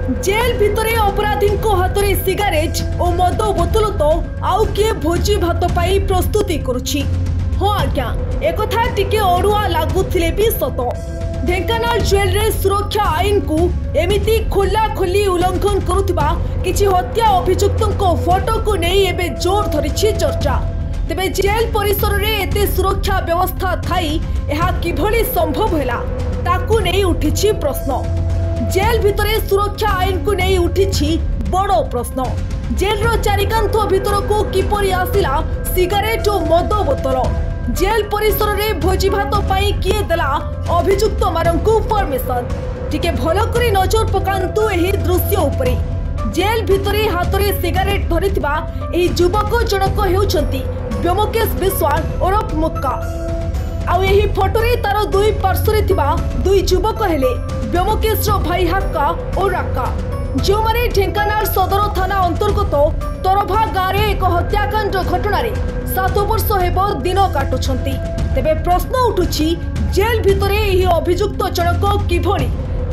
Jail भितरे अपराधी हाथ में सिगारेट और मद बोतल तो आउ किए भोजी भात पाई प्रस्तुति करुछि। हाँ आज्ञा एक टिके अड़ुआ लगुले भी सत। ढेंकानाल जेल रे सुरक्षा आईन को एमिति खोला खोली उल्लंघन करुवा किछि हत्या अभियुक्तों फोटो को नहीं एबे जोर धरिछि चर्चा। तेबे जेल परिसर रे एते सुरक्षा व्यवस्था थाई एहा किभली संभव हैला ताकू नहीं उठिछि प्रश्न। जेल भितरे सुरक्षा आईन को नहीं उठिछि बड़ प्रश्न। जेल रो चारिकांथ भितर को किपरि आसिला सिगारेट और मद बोतल। जेल परिसर रे भोजी भात पाई किए देला अभियुक्त मानकु परमिशन। टिके भलो करी नजर पकांतु एही दृश्य उपरे। जेल भितरे हाथ में सिगारेट धरिथिबा एही युवक जनक हेउछंती व्योमकेश विश्वाल ओरफ मुक्का। आउ एही फोटो रे तार दुई पार्श्वरे थिबा दुई युवक हेले व्योमकेश रो भाई हक्का और राक्का, जो माने ढेंकानाल सदर थाना अंतर्गत तरभा गाँव एक हत्याकांड घटना 7 वर्ष हेबो दिन काटुछंती। तेबे प्रश्न उठुछि जेल भितरे एही अभियुक्त जनक किभली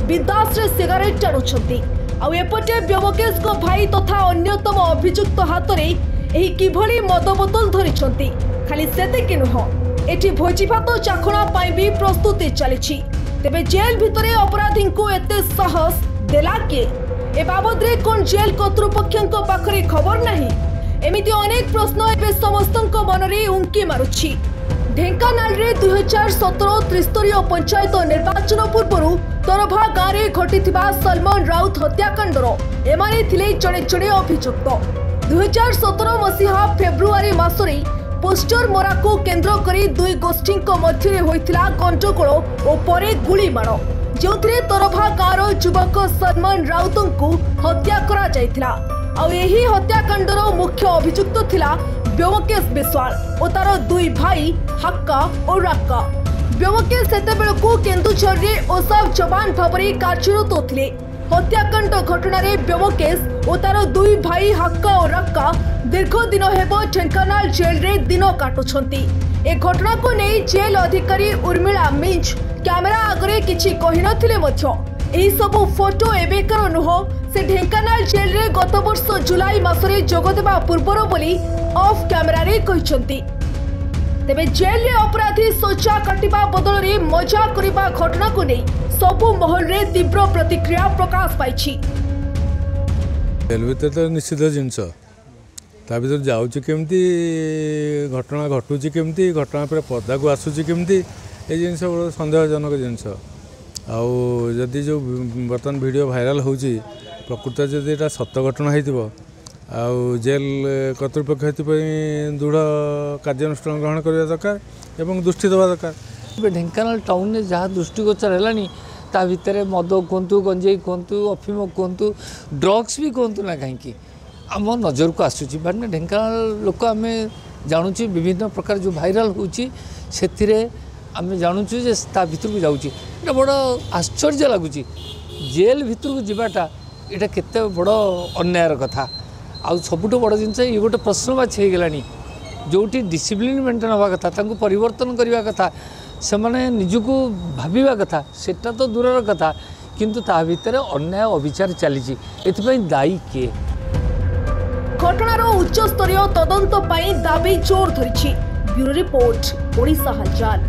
बिंदास रे सिगारेट टाणुछंती। आउ एपटे व्योमकेश को भाई तथा अन्यतम अभियुक्त हाथ में एही किभली मद बोतल धरिछंती। खाली सेतिक नुह एठी भोजी भात चाखणा पाई भी प्रस्तुति चलिछि। तेबे जेल भितरे अपराधी को एते साहस देला के ए बाबद रे कोन जेल कर्तृपक्षक पाखरे खबर नाही। एमिति अनेक प्रश्न एबे समस्तक मन रे उंकी मारुछि। ढेंकानाल रे 2017 त्रिस्तरीय पंचायत निर्वाचन पूर्व तरभा गाँव में घटिथिबा सलमान राउत हत्याकांडर एमाने थिले जड़े जड़े अभियुक्त। 2017 मसीहा फेब्रुआरी मासरे पोस्टर मरा को केंद्र करी दुई गोष्ठी मध्य होइथिला गंडगोल और परे गुली माड़, जो तरभा गाँव युवक सलमान राउत को हत्या करा जायथिला। आउ एही हत्याकांडर मुख्य अभियुक्त थिला व्योमकेश विश्वाल और तार दुई भाई हक्का और राक्का। व्योमकेश सेतेबेलकु केन्दुझर रे ओसाफ जवान भावरे कार्यरत होथिले। हत्याकांड घटना रे व्योमकेश और तार दुई भाई हक्का और राक्का दीर्घ दिन हेबो ढेंकानाल जेल रे दिन काटुछंती। ए घटना को नहीं जेल अधिकारी उर्मिला मिंज कैमेरा आगरे किछि कहि नथिले मध्य एही सबु फोटो एबेकर नुह से ढेंकानाल जेल रे गत वर्ष जुलाई मासरे जोगदेबा पूर्वर बोली ऑफ कैमेरा रे कहिसंती। तेबे जेल रे अपराधी सोचा काटिबा बदल रे मजा करिबा घटना को नहीं सबु महल रे तीव्र प्रतिक्रिया प्रकाश पाइछि। जेल भीतर तो निश्चित जिनस ता भीतर जाउछि केमती घटना घटुछि केमती घटना पर पदा को आसुछि केमती ए जिनस बड़ संदेहजनक जिनस। आउ जदि जो बर्तमान वीडियो भाइराल होउछि प्रकृत जदि एटा सत्य घटना होइतिबो आउ जेल कर्तृपक्ष एथिपई दृढ़ कार्यानुष्ठान ग्रहण करबा दरकार एवं दृष्टि देवा दरकार। ढेंकानाल टाउन में जहाँ दृष्टिगोचर है ता भितर मद कहतु गंजेई कहतु अफिम कहतु ड्रग्स भी कहतु ना कहीं आम नजर को आसूँ माने ढेंकानाल लोक आम जानूँ विभिन्न प्रकार जो भाइराल होती आम जानूँ जे ता भितर को जाऊँगी बड़ आश्चर्य लगुच। जेल भितर को जावाटा यहाँ केते बड़ अन्यायर कथा। आउ सबुठ बड़ जिनस ये गोटे प्रश्नवाची हो गलानी जोटी डिसिप्लिन मेंटेन हवा कथा तांको परिवर्तन करने कथा से माने निजको भाविबा कथा सेटा तो दूरर कथा किंतु ता भितर अन्याय अविचार चली एथिपई दायी किए। घटनार उच्च स्तरीय तदंत दाबी जोर धरिछि। ब्यूरो रिपोर्ट ओडिशा हालचाल।